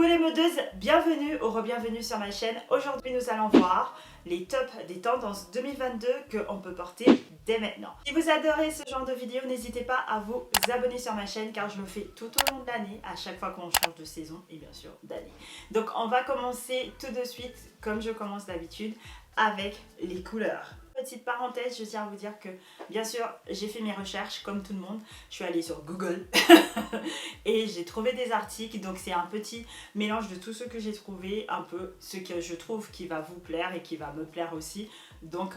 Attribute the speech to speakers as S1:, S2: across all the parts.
S1: Coucou les modeuses, bienvenue ou re-bienvenue sur ma chaîne. Aujourd'hui nous allons voir les tops des tendances 2022 qu'on peut porter dès maintenant. Si vous adorez ce genre de vidéo, n'hésitez pas à vous abonner sur ma chaîne car je le fais tout au long de l'année, à chaque fois qu'on change de saison et bien sûr d'année. Donc on va commencer tout de suite, comme je commence d'habitude, avec les couleurs. Petite parenthèse, je tiens à vous dire que bien sûr j'ai fait mes recherches comme tout le monde, je suis allée sur Google et j'ai trouvé des articles, donc c'est un petit mélange de tout ce que j'ai trouvé, un peu ce que je trouve qui va vous plaire et qui va me plaire aussi, donc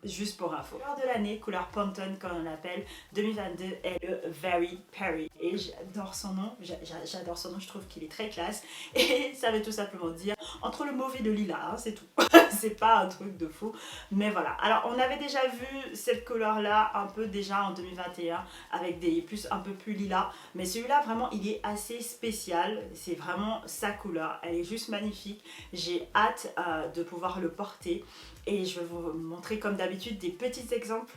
S1: juste pour info. Couleur de l'année, couleur Pantone comme on l'appelle, 2022 est le Very Perry et j'adore son nom, j'adore son nom, je trouve qu'il est très classe et ça veut tout simplement dire entre le mauve et le lilas, hein, c'est tout. C'est pas un truc de fou, mais voilà. Alors on avait déjà vu cette couleur là un peu déjà en 2021 avec des plus un peu plus lilas, mais celui-là vraiment il est assez spécial, c'est vraiment sa couleur, elle est juste magnifique. J'ai hâte de pouvoir le porter et je vais vous montrer comme d'habitude des petits exemples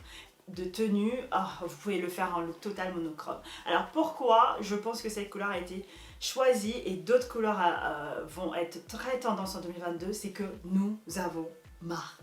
S1: de tenue. Vous pouvez le faire en look total monochrome. Alors pourquoi je pense que cette couleur a été choisie et d'autres couleurs vont être très tendance en 2022, c'est que nous avons marre.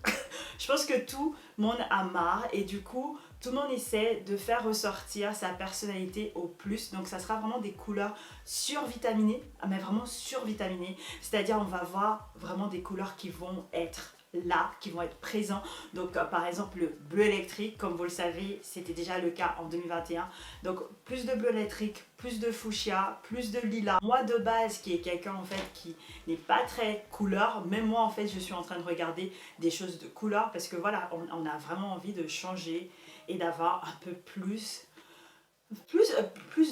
S1: Je pense que tout le monde a marre et du coup tout le monde essaie de faire ressortir sa personnalité au plus, donc ça sera vraiment des couleurs survitaminées, mais vraiment survitaminées, c'est-à-dire on va voir vraiment des couleurs qui vont être là, qui vont être présents. Donc par exemple le bleu électrique, comme vous le savez, c'était déjà le cas en 2021. Donc plus de bleu électrique, plus de fuchsia, plus de lilas. Moi de base, qui est quelqu'un en fait qui n'est pas très couleur, même moi en fait je suis en train de regarder des choses de couleur parce que voilà, on a vraiment envie de changer et d'avoir un peu plus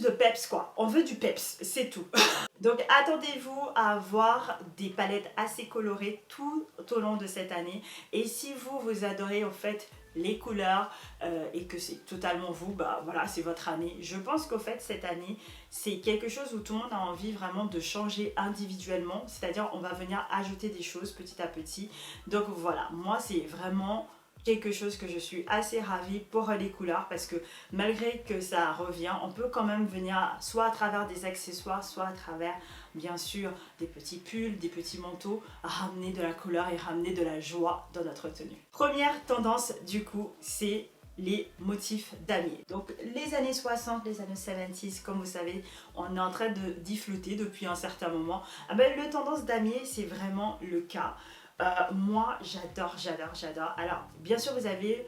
S1: de peps quoi. On veut du peps, c'est tout. Donc attendez-vous à avoir des palettes assez colorées tout au long de cette année. Et si vous adorez en fait les couleurs et que c'est totalement vous, bah voilà, c'est votre année. Je pense qu'au fait cette année, c'est quelque chose où tout le monde a envie vraiment de changer individuellement. C'est-à-dire on va venir ajouter des choses petit à petit. Donc voilà, moi c'est vraiment quelque chose que je suis assez ravie pour les couleurs parce que malgré que ça revient, on peut quand même venir soit à travers des accessoires, soit à travers bien sûr des petits pulls, des petits manteaux, à ramener de la couleur et ramener de la joie dans notre tenue. Première tendance du coup, c'est les motifs damier. Donc les années 60, les années 70, comme vous savez, on est en train d'y flotter depuis un certain moment. Le tendance damier, c'est vraiment le cas. Moi j'adore. Alors bien sûr vous avez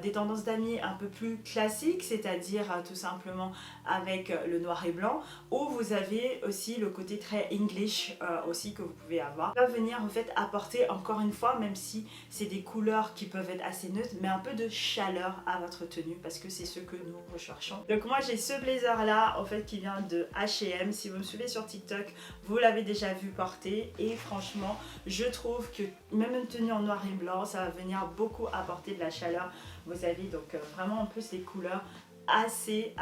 S1: des tendances damier un peu plus classiques, c'est-à-dire tout simplement avec le noir et blanc, ou vous avez aussi le côté très English aussi que vous pouvez avoir. Ça va venir en fait apporter encore une fois, même si c'est des couleurs qui peuvent être assez neutres, mais un peu de chaleur à votre tenue parce que c'est ce que nous recherchons. Donc moi j'ai ce blazer là en fait qui vient de H&M. Si vous me suivez sur TikTok, vous l'avez déjà vu porter et franchement je trouve que même une tenue en noir et blanc, ça va venir beaucoup apporter de la chaleur. Vous avez donc vraiment en plus les couleurs assez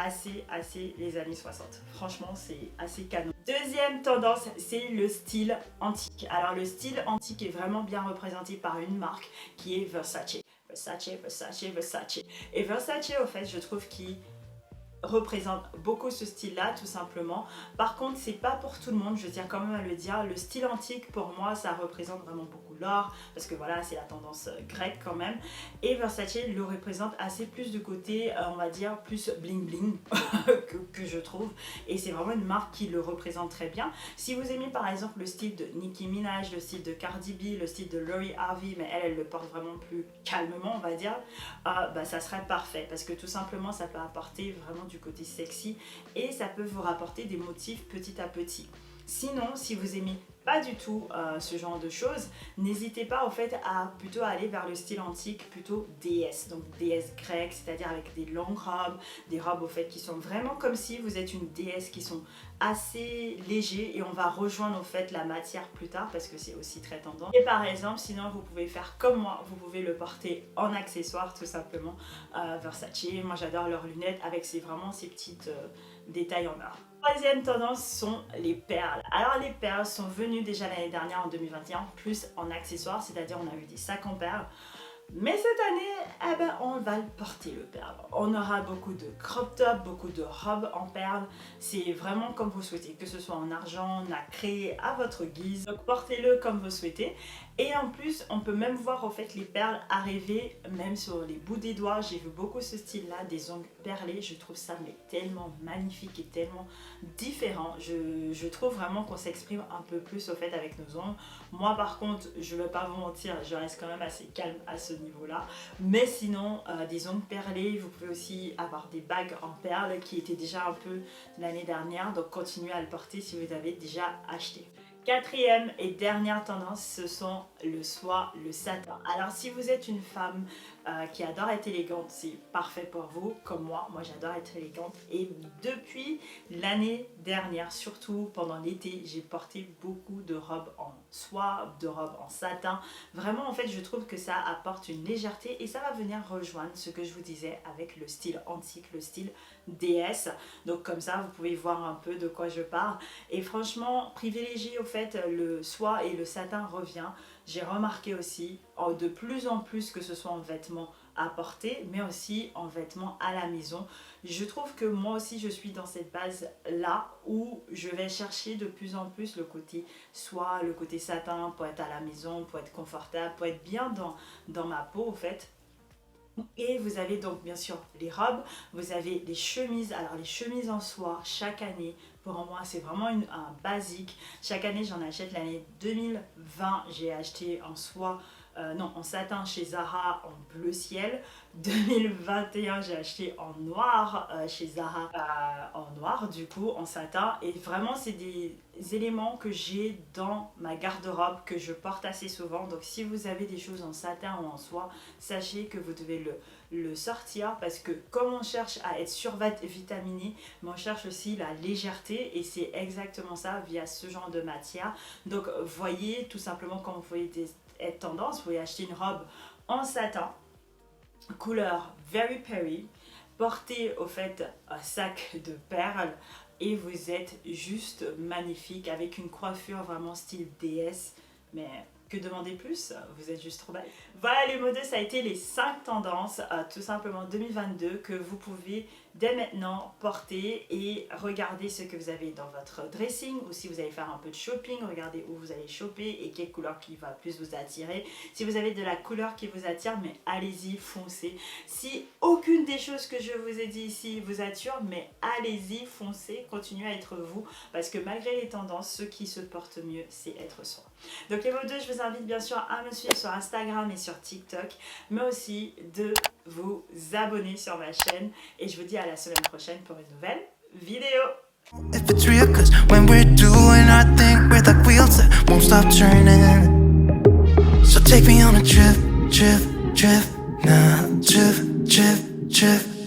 S1: les années 60. Franchement c'est assez canon. Deuxième tendance, c'est le style antique. Alors le style antique est vraiment bien représenté par une marque qui est Versace. Versace. Et Versace au fait je trouve qu'il représente beaucoup ce style là tout simplement. Par contre c'est pas pour tout le monde, je tiens quand même à le dire. Le style antique pour moi ça représente vraiment beaucoup l'or parce que voilà c'est la tendance grecque quand même, et Versace le représente assez plus du côté on va dire plus bling bling que je trouve, et c'est vraiment une marque qui le représente très bien. Si vous aimez par exemple le style de Nicki Minaj, le style de Cardi B, le style de Lori Harvey, mais elle le porte vraiment plus calmement on va dire, ça serait parfait parce que tout simplement ça peut apporter vraiment du côté sexy et ça peut vous rapporter des motifs petit à petit. Sinon, si vous aimez pas du tout ce genre de choses, n'hésitez pas au fait à plutôt aller vers le style antique, plutôt déesse, donc déesse grecque, c'est-à-dire avec des longues robes, des robes au fait qui sont vraiment comme si vous êtes une déesse, qui sont assez légers, et on va rejoindre au fait la matière plus tard parce que c'est aussi très tendance. Et par exemple, sinon vous pouvez faire comme moi, vous pouvez le porter en accessoire tout simplement. Versace, moi j'adore leurs lunettes avec vraiment ces petites détails en or. Troisième tendance sont les perles. Alors les perles sont venues déjà l'année dernière en 2021, plus en accessoires, c'est-à-dire on a eu des sacs en perles. Mais cette année, eh ben, on va le porter le perle. On aura beaucoup de crop top, beaucoup de robes en perles. C'est vraiment comme vous souhaitez, que ce soit en argent, nacré, à votre guise. Donc portez-le comme vous souhaitez. Et en plus, on peut même voir en fait les perles arriver même sur les bouts des doigts. J'ai vu beaucoup ce style-là, des ongles perlés. Je trouve ça mais tellement magnifique et tellement différent. Je trouve vraiment qu'on s'exprime un peu plus au fait avec nos ongles. Moi par contre, je ne vais pas vous mentir, je reste quand même assez calme à ce niveau-là. Mais sinon, des ongles perlés, vous pouvez aussi avoir des bagues en perles qui étaient déjà un peu l'année dernière. Donc continuez à le porter si vous avez déjà acheté. Quatrième et dernière tendance, ce sont le soie, le satin. Alors si vous êtes une femme qui adore être élégante, c'est parfait pour vous, comme moi j'adore être élégante. Et depuis l'année dernière, surtout pendant l'été, j'ai porté beaucoup de robes en soie, de robes en satin. Vraiment en fait je trouve que ça apporte une légèreté et ça va venir rejoindre ce que je vous disais avec le style antique, le style déesse. Donc comme ça vous pouvez voir un peu de quoi je parle. Et franchement, privilégiez au fait le soie et le satin revient. J'ai remarqué aussi de plus en plus que ce soit en vêtements à porter, mais aussi en vêtements à la maison. Je trouve que moi aussi je suis dans cette base là où je vais chercher de plus en plus le côté soie, le côté satin pour être à la maison, pour être confortable, pour être bien dans ma peau au fait. Et vous avez donc bien sûr les robes, vous avez les chemises. Alors les chemises en soie chaque année, pour moi c'est vraiment un basique. Chaque année j'en achète. L'année 2020 j'ai acheté en soie, non en satin chez Zara en bleu ciel. 2021 j'ai acheté en noir chez Zara en noir du coup en satin. Et vraiment c'est des éléments que j'ai dans ma garde-robe que je porte assez souvent. Donc si vous avez des choses en satin ou en soie, sachez que vous devez le sortir parce que comme on cherche à être survitaminé, mais on cherche aussi la légèreté et c'est exactement ça via ce genre de matière. Donc voyez tout simplement quand vous voyez être tendance, vous pouvez acheter une robe en satin couleur Very Perry, portez au fait un sac de perles et vous êtes juste magnifique avec une coiffure vraiment style déesse. Mais que demander plus? Vous êtes juste trop belle. Voilà les mots 2, ça a été les 5 tendances tout simplement 2022 que vous pouvez dès maintenant porter et regarder ce que vous avez dans votre dressing, ou si vous allez faire un peu de shopping, regardez où vous allez shopper et quelle couleur qui va plus vous attirer. Si vous avez de la couleur qui vous attire, mais allez-y, foncez. Si aucune des choses que je vous ai dit ici vous attire, mais allez-y, foncez, continuez à être vous, parce que malgré les tendances, ce qui se porte mieux, c'est être soi. Donc les mots 2, je vous invite bien sûr à me suivre sur Instagram et sur TikTok, mais aussi de vous abonner sur ma chaîne et je vous dis à la semaine prochaine pour une nouvelle vidéo. If it's real, 'cause when we're doing our thing, we're like wheels that won't stop turning. So take me on a trip, trip, trip, nah, trip, trip, trip.